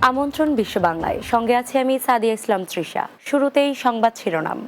আমন্ত্রণ বিশ্ব বাংলায়, সঙ্গে আছি আমি সাদিয়া ইসলাম তৃষা। শুরুতেই সংবাদ শিরোনাম।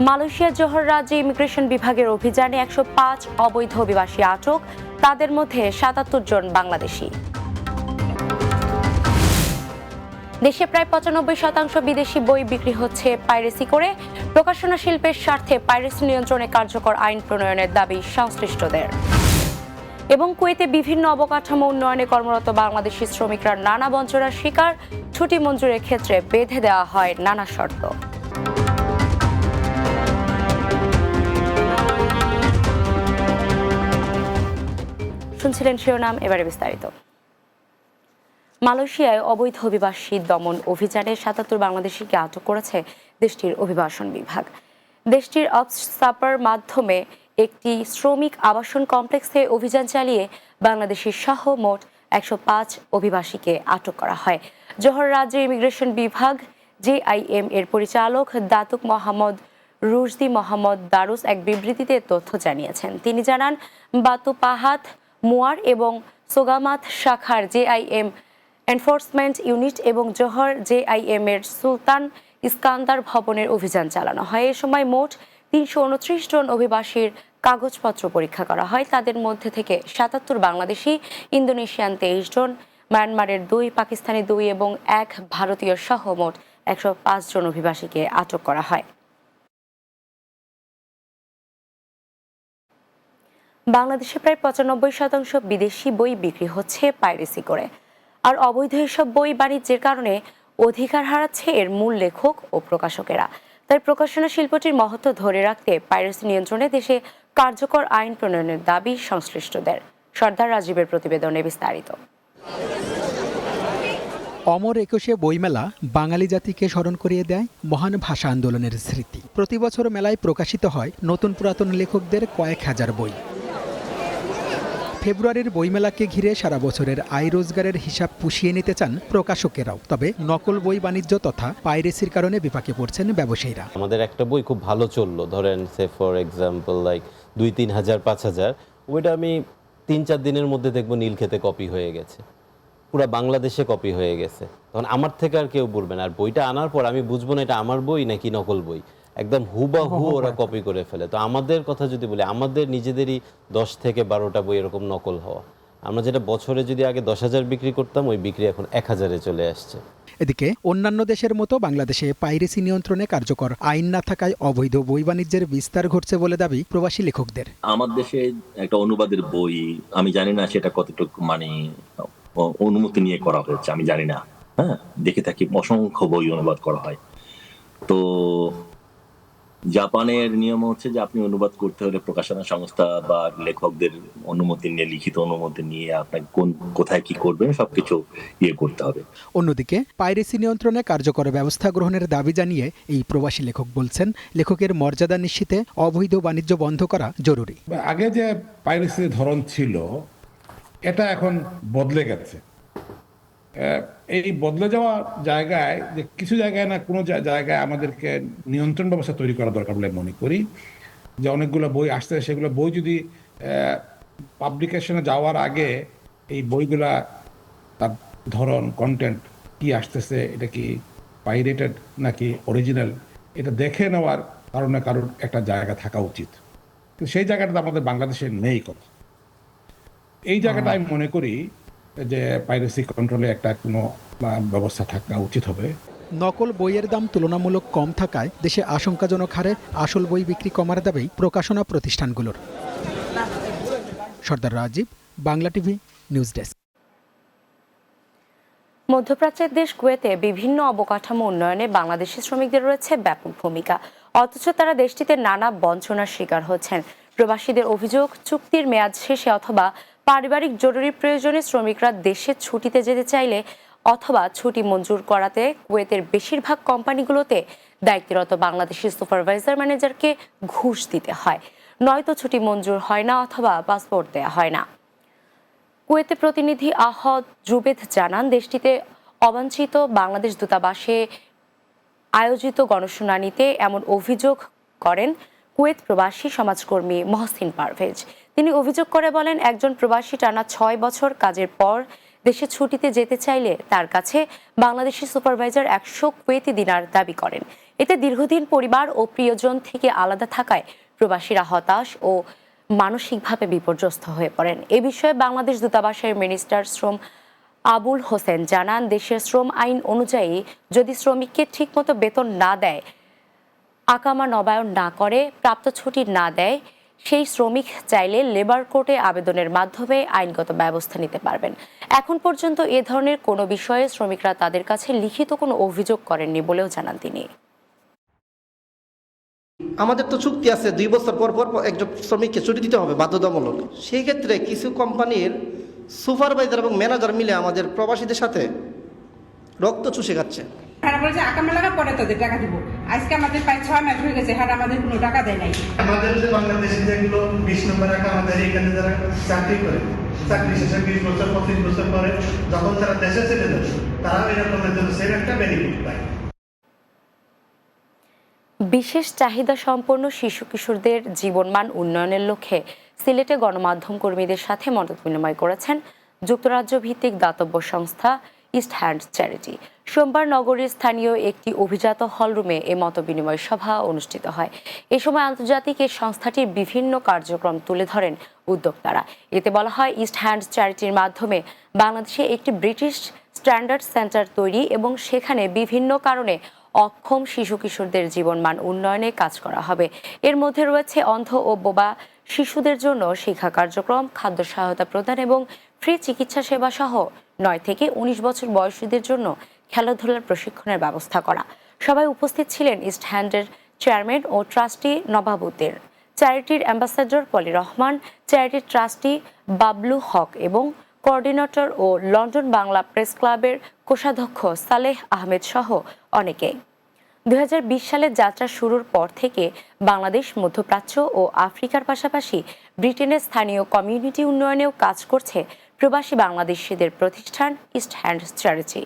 মালয়েশিয়ার জোহর রাজ্যে ইমিগ্রেশন বিভাগের অভিযানে 105 অবৈধ অভিবাসী আটক, তাদের মধ্যে 77 জন বাংলাদেশি। দেশে প্রায় 95% বিদেশি বই বিক্রি হচ্ছে পাইরেসি করে। প্রকাশনা শিল্পের স্বার্থে পাইরেসি নিয়ন্ত্রণে কার্যকর আইন প্রণয়নের দাবি সংশ্লিষ্টদের। এবং কুয়েতে বিভিন্ন অবকাঠামো উন্নয়নে কর্মরত বাংলাদেশি শ্রমিকরা নানা বঞ্চনার শিকার, ছুটি মঞ্জুরের ক্ষেত্রে বেঁধে দেওয়া হয় নানা শর্ত। শুনছিলেন শিরোনাম, এবারে বিস্তারিত। মালয়েশিয়ায় অবৈধ অভিবাসী দমন অভিযানে 77 বাংলাদেশিকে আটক করেছে দেশটির অভিবাসন বিভাগ। দেশটির অবসাপার মাধ্যমে একটি শ্রমিক আবাসন কমপ্লেক্সে অভিযান চালিয়ে বাংলাদেশি সহ মোট 105 অভিবাসীকে আটক করা হয়। জোহর রাজ্যের ইমিগ্রেশন বিভাগ JIM এর পরিচালক দাতুক মোহাম্মদ রুশদি মোহাম্মদ দারুস এক বিবৃতিতে তথ্য জানিয়েছেন। তিনি জানান, বাতু পাহাত, মুয়ার এবং সোগামাত শাখার JIM এনফোর্সমেন্ট ইউনিট এবং জোহর JIM এর সুলতান ইস্কান্দার ভবনের অভিযান চালানো হয়। এ সময় মোট 329 জন অভিবাসীর কাগজপত্র পরীক্ষা করা হয়। তাদের মধ্যে থেকে 77 বাংলাদেশি, ইন্দোনেশিয়ান 23 জন, মায়ানমারের 2, পাকিস্তানি 2 এবং 1 ভারতীয় সহ মোট 105 জন অভিবাসীকে আটক করা হয়। বাংলাদেশে প্রায় 95% বিদেশি বই বিক্রি হচ্ছে পাইরেসি করে। আর অবৈধ এসব বই বাণিজ্যের কারণে অধিকার হারাচ্ছে এর মূল লেখক ও প্রকাশকেরা। তাই প্রকাশনা শিল্পটির মহত্ব ধরে রাখতে পাইরেসি নিয়ন্ত্রণে দেশে কার্যকর আইন প্রণয়নের দাবি সংশ্লিষ্টদের। সর্দার রাজীবের প্রতিবেদনে বিস্তারিত। অমর একুশে বইমেলা বাঙালি জাতিকে স্মরণ করিয়ে দেয় মহান ভাষা আন্দোলনের স্মৃতি। প্রতি বছর মেলায় প্রকাশিত হয় নতুন পুরাতন লেখকদের কয়েক হাজার বই। ফেব্রুয়ারির বইমেলাকে ঘিরে সারা বছরের আয় রোজগারের হিসাব পুষিয়ে নিতে চান প্রকাশকেরাও। তবে নকল বই বাণিজ্য তথা পাইরেসির কারণে বিপাকে পড়ছেন ব্যবসায়ীরা। আমাদের একটা বই খুব ভালো চললো, ধরেন সে ফর এক্সাম্পল লাইক 2-3 হাজার 5 হাজার, ওইটা আমি 3-4 দিনের মধ্যে দেখবো নীলক্ষেতে কপি হয়ে গেছে, পুরা বাংলাদেশে কপি হয়ে গেছে। তখন আমার থেকে আর কেউ বলবে না। আর বইটা আনার পর আমি বুঝবো না এটা আমার বই নাকি নকল বই। একদম হুবাহু ওরা কপি করে ফেলে। তো আমাদের কথা যদি বলি, আমাদের নিজেদেরই 10 থেকে 12টা বই এরকম নকল হওয়া। আমরা যেটা বছরে যদি আগে 10,000 বিক্রি করতাম, ওই বিক্রি এখন 1,000-এ চলে আসছে। এদিকে অন্যান্য দেশের মতো বাংলাদেশে পাইরেসি নিয়ন্ত্রণে কার্যকর আইন না থাকায় অবৈধ বই বাণিজ্যের বিস্তার ঘটছে বলে দাবি প্রবাসী লেখকদের। আমার দেশে একটা অনুবাদের বই, আমি জানি না সেটা কতটুকু অনুমতি নিয়ে করা হয়েছে, আমি জানি না। হ্যাঁ, দেখে থাকি অসংখ্য বই অনুবাদ করা হয়। তো জাপানের নিয়ম হচ্ছে যে আপনি অনুবাদ করতে হলে প্রকাশনা সংস্থা বা লেখকদের অনুমতি নিয়ে, লিখিত অনুমতি নিয়ে আপনাকে কোথায় কি করবেন সবকিছু করতে হবে। অন্যদিকে পাইরেসি নিয়ন্ত্রণে কার্যকর ব্যবস্থা গ্রহণের দাবি জানিয়ে এই প্রবাসী লেখক বলছেন, লেখকের মর্যাদা নিশ্চিতে অবৈধ বাণিজ্য বন্ধ করা জরুরি। আগে যে পাইরেসির ধরন ছিল, এটা এখন বদলে গেছে। এই বদলে যাওয়া জায়গায় যে কিছু জায়গায় না কোনো জায়গায় আমাদেরকে নিয়ন্ত্রণ ব্যবস্থা তৈরি করা দরকার বলে মনে করি। যে অনেকগুলো বই আসছে, সেগুলো বই যদি পাবলিকেশনে যাওয়ার আগে এই বইগুলা তার ধরন, কন্টেন্ট কি আসতেছে, এটা কি পাইরেটেড নাকি অরিজিনাল, এটা দেখে নেওয়ার কারণে কারোর একটা জায়গা থাকা উচিত। কিন্তু সেই জায়গাটা আমাদের বাংলাদেশে নেই। কথা এই জায়গাটা আমি মনে করি যে পাইরেসি কন্ট্রোলে একটা কোনো ব্যবস্থা থাকা উচিত হবে। নকল বইয়ের দাম তুলনামূলক কম থাকায় দেশে আশঙ্কাজনক হারে আসল বই বিক্রি কমার দাবি প্রকাশনা প্রতিষ্ঠানগুলোর। Sardar Rajib, Bangla TV, news desk. মধ্যপ্রাচ্যের দেশ কুয়েতে বিভিন্ন অবকাঠামো উন্নয়নে বাংলাদেশি শ্রমিকদের রয়েছে ব্যাপক ভূমিকা, অথচ তারা দেশটিতে নানা বঞ্চনার শিকার হচ্ছেন। প্রবাসীদের অভিযোগ, চুক্তির মেয়াদ শেষে অথবা পারিবারিক জরুরি প্রয়োজনে শ্রমিকরা দেশে ছুটিতে যেতে চাইলে অথবা ছুটি মঞ্জুর করাতে কুয়েতের বেশিরভাগ কোম্পানিগুলোতে দায়িত্বরত বাংলাদেশি সুপারভাইজার ম্যানেজারকে ঘুষ দিতে হয়, নয়তো ছুটি মঞ্জুর হয় না অথবা পাসপোর্ট দেওয়া হয় না। কুয়েতে প্রতিনিধি আহদ জুবেদ জানান, দেশটিতে অবাঞ্ছিত বাংলাদেশ দূতাবাসে আয়োজিত গণশুনানিতে এমন অভিযোগ করেন কুয়েত প্রবাসী সমাজকর্মী মহসিন পারভেজ। তিনি অভিযোগ করে বলেন, একজন প্রবাসী টানা 6 বছর কাজের পর দেশে ছুটিতে যেতে চাইলে তার কাছে বাংলাদেশি সুপারভাইজার 100 কুয়েতি দিনার দাবি করেন। এতে দীর্ঘদিন পরিবার ও প্রিয়জন থেকে আলাদা থাকায় প্রবাসীরা হতাশ ও মানসিকভাবে বিপর্যস্ত হয়ে পড়েন। এ বিষয়ে বাংলাদেশ দূতাবাসের মিনিস্টার শ্রম আবুল হোসেন জানান, দেশের শ্রম আইন অনুযায়ী যদি শ্রমিককে ঠিকমতো বেতন না দেয়, আকামা নবায়ন না করে, প্রাপ্ত ছুটি না দেয়, সেই শ্রমিক চাইলে লেবার কোর্টে আবেদনের মাধ্যমে আইনগত ব্যবস্থা নিতে পারবেন। এখন পর্যন্ত এ ধরনের কোনো বিষয়ে শ্রমিকরা তাদের কাছে লিখিত কোনো অভিযোগ করেননি বলেও জানান তিনি। আমাদের তো চুক্তি আছে 2 বছর পর পর একজন শ্রমিককে ছুটি দিতে হবে বাধ্যতামূলক। সেই ক্ষেত্রে কিছু কোম্পানির সুপারভাইজার এবং ম্যানেজার মিলে আমাদের প্রবাসীদের সাথে রক্ত চুষে খাচ্ছে। হ্যাঁ বলছে আকামা লাগা পরে তোদের টাকা দিব। আজকে আমাদের প্রায় 6 মাস হয়ে গেছে, হ্যাঁ আমাদের কোনো টাকা দেয় নাই। আমাদের যে বাংলাদেশে যেগুলো 20 নম্বর রাখা, আমাদের এখানে যারা চাকরি করে, চাকরি শেষে 20 বছর 25 বছর পরে যখন তারা দেশে চলে যাবে, তারা এরকমের জন্য সেম একটা বেনিফিট পায়। বিশেষ চাহিদা সম্পন্ন শিশু কিশোরদের জীবনমান উন্নয়নের লক্ষ্যে সিলেটে গণমাধ্যম কর্মীদের সাথে মত বিনিময় করেছেন যুক্তরাজ্য ভিত্তিক দাতব্য সংস্থা ইস্ট হ্যান্ড চ্যারিটি। সোমবার নগরীর স্থানীয় একটি অভিজাত হলরুমে এ মত বিনিময় সভা অনুষ্ঠিত হয়। এ সময় আন্তর্জাতিক এই সংস্থাটির বিভিন্ন কার্যক্রম তুলে ধরেন উদ্যোক্তারা। এতে বলা হয়, ইস্ট হ্যান্ড চ্যারিটির মাধ্যমে বাংলাদেশে একটি ব্রিটিশ স্ট্যান্ডার্ড সেন্টার তৈরি এবং সেখানে বিভিন্ন কারণে অক্ষম শিশু কিশোরদের জীবনমান উন্নয়নে কাজ করা হবে। এর মধ্যে রয়েছে অন্ধ ও বোবা শিশুদের জন্য শিক্ষা কার্যক্রম, খাদ্য সহায়তা প্রদান এবং ফ্রি চিকিৎসা সেবা সহ 9 থেকে 19 বছর বয়সীদের জন্য খেলাধুলার প্রশিক্ষণের ব্যবস্থা করা। সবাই উপস্থিত ছিলেন ইস্ট হ্যান্ডের চেয়ারম্যান ও ট্রাস্টি নবাবুদ্দিন, চ্যারিটির অ্যাম্বাসেডর পলি রহমান, চ্যারিটির ট্রাস্টি বাবলু হক এবং কোঅর্ডিনেটর ও লন্ডন বাংলা প্রেস ক্লাবের কোষাধ্যক্ষ সালেহ আহমেদ সহ অনেকে। 2020 সালে যাত্রা শুরুর পর থেকে বাংলাদেশ মধ্যপ্রাচ্য ও আফ্রিকার পাশাপাশি ব্রিটেনের স্থানীয় কমিউনিটি উন্নয়নেও কাজ করছে প্রবাসী বাংলাদেশিদের প্রতিষ্ঠান ইস্ট হ্যান্ড চ্যারিটি।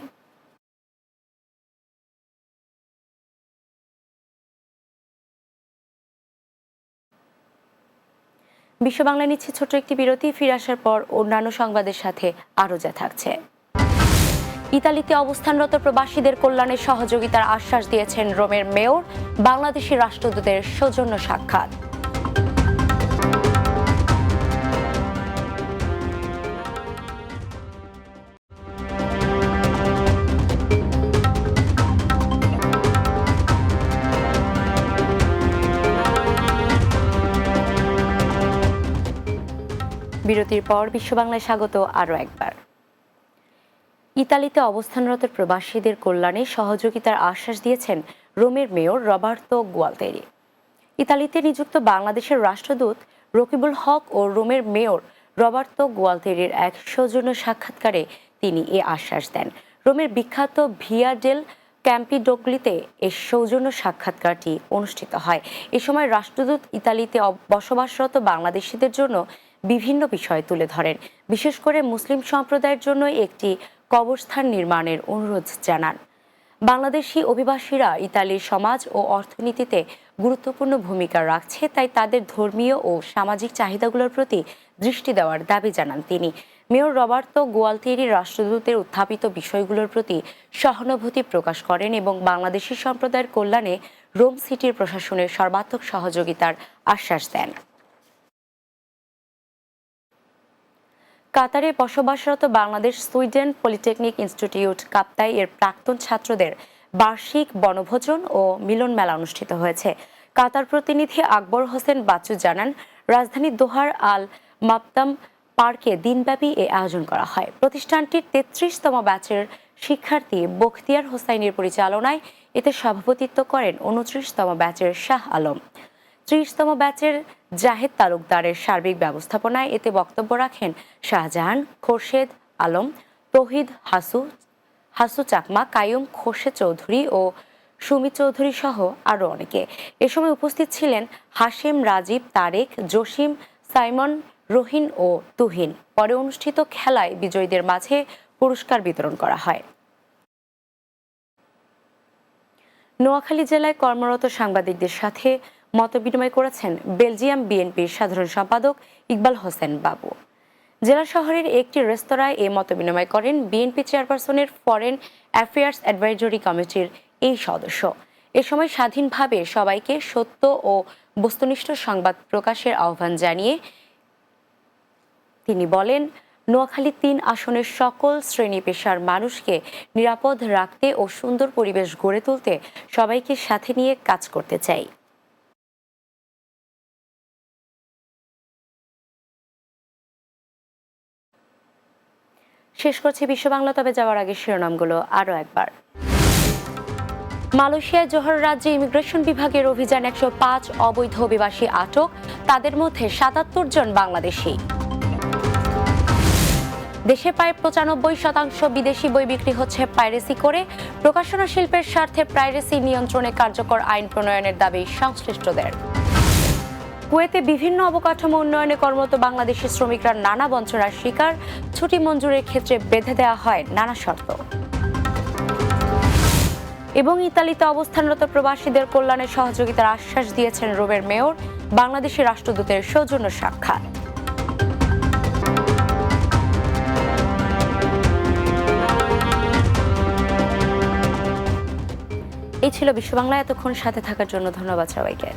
বিশ্ব বাংলা নিচ্ছে ছোট্ট একটি বিরতি। ফিরে আসার পর অন্যান্য সংবাদের সাথে আরও যা থাকছে। ইতালিতে অবস্থানরত প্রবাসীদের কল্যাণে সহযোগিতার আশ্বাস দিয়েছেন রোমের মেয়র। বাংলাদেশি রাষ্ট্রদূতের সৌজন্য সাক্ষাৎ। বিরতির পর বিশ্ব বাংলায় স্বাগত আরও একবার। ইতালিতে অবস্থানরত প্রবাসীদের কল্যাণে সহযোগিতার আশ্বাস দিয়েছেন রোমের মেয়র রবার্তো গুয়ালতেরি। ইতালিতে নিযুক্ত বাংলাদেশের রাষ্ট্রদূত রকিবুল হক ও রোমের মেয়র রবার্তো গুয়ালতেরির এক সৌজন্য সাক্ষাৎকারে তিনি এ আশ্বাস দেন। রোমের বিখ্যাত ভিয়া ডেল ক্যাম্পিডোগ্লিতে এই সৌজন্য সাক্ষাৎকারটি অনুষ্ঠিত হয়। এ সময় রাষ্ট্রদূত ইতালিতে বসবাসরত বাংলাদেশিদের জন্য বিভিন্ন বিষয় তুলে ধরেন। বিশেষ করে মুসলিম সম্প্রদায়ের জন্য একটি কবরস্থান নির্মাণের অনুরোধ জানান। বাংলাদেশি অভিবাসীরা ইতালির সমাজ ও অর্থনীতিতে গুরুত্বপূর্ণ ভূমিকা রাখছে, তাই তাদের ধর্মীয় ও সামাজিক চাহিদাগুলোর প্রতি দৃষ্টি দেওয়ার দাবি জানান তিনি। মেয়র রবার্তো গুয়ালতেরি রাষ্ট্রদূতের উত্থাপিত বিষয়গুলোর প্রতি সহানুভূতি প্রকাশ করেন এবং বাংলাদেশি সম্প্রদায়ের কল্যাণে রোম সিটির প্রশাসনের সর্বাত্মক সহযোগিতার আশ্বাস দেন। কাতারে বসবাসরত Bangladesh Sweden polytechnic institute Kaptai এর প্রাক্তন ছাত্রদের বার্ষিক বনভোজন ও মিলন মেলা অনুষ্ঠিত হয়েছে। কাতার প্রতিনিধি আকবর হোসেন বাচ্চু জানান, রাজধানীর দোহার আল মাপতাম পার্কে দিনব্যাপী এ আয়োজন করা হয়। প্রতিষ্ঠানটির 33তম ব্যাচের শিক্ষার্থী বখতিয়ার হোসাইনের পরিচালনায় এতে সভাপতিত্ব করেন 29তম ব্যাচের শাহ আলম। 30তম ব্যাচের জাহেদ তালুকদারের সার্বিক ব্যবস্থাপনায় এতে বক্তব্য রাখেন শাহজাহান, খোরশেদ আলম, তৌহিদ হাসু চাকমা, কায়ুম খোরশেদ চৌধুরী ও সুমি চৌধুরী সহ আরও অনেকে। এ সময় উপস্থিত ছিলেন হাশেম, রাজীব, তারেক, জসিম, সাইমন, রহিন ও তুহিন। পরে অনুষ্ঠিত খেলায় বিজয়ীদের মাঝে পুরস্কার বিতরণ করা হয়। নোয়াখালী জেলায় কর্মরত সাংবাদিকদের সাথে মতবিনিময় করেছেন বেলজিয়াম বিএনপির সাধারণ সম্পাদক ইকবাল হোসেন বাবু। জেলা শহরের একটি রেস্তোরাঁয় এ মত বিনিময় করেন বিএনপি চেয়ারপারসনের ফরেন অ্যাফেয়ার্স অ্যাডভাইজরি কমিটির এই সদস্য। এ সময় স্বাধীনভাবে সবাইকে সত্য ও বস্তুনিষ্ঠ সংবাদ প্রকাশের আহ্বান জানিয়ে তিনি বলেন, নোয়াখালী ৩ আসনের সকল শ্রেণী পেশার মানুষকে নিরাপদ রাখতে ও সুন্দর পরিবেশ গড়ে তুলতে সবাইকে সাথে নিয়ে কাজ করতে চাই। শেষ করছি বিশ্ব বাংলা, তবে যাওয়ার আগে শিরোনামগুলো আরও একবার। মালয়েশিয়ায় জোহর রাজ্যে ইমিগ্রেশন বিভাগের অভিযান, ১০৫ অবৈধ অভিবাসী আটক, তাদের মধ্যে ৭৭ জন বাংলাদেশি। দেশে প্রায় ৯৫% বিদেশি বই বিক্রি হচ্ছে পাইরেসি করে, প্রকাশনা শিল্পের স্বার্থে পাইরেসি নিয়ন্ত্রণে কার্যকর আইন প্রণয়নের দাবি সংশ্লিষ্টদের। কুয়েতে বিভিন্ন অবকাঠামো উন্নয়নে কর্মরত বাংলাদেশি শ্রমিকরা নানা বঞ্চনার শিকার, ছুটি মঞ্জুরের ক্ষেত্রে বেঁধে দেওয়া হয় নানা শর্ত। এবং ইতালিতে অবস্থানরত প্রবাসীদের কল্যাণে সহযোগিতার আশ্বাস দিয়েছেন রোমের মেয়র, বাংলাদেশের রাষ্ট্রদূতের সৌজন্য সাক্ষাৎ। এই ছিল বিশ্ব বাংলা। এতক্ষণ সাথে থাকার জন্য ধন্যবাদ সবাইকে।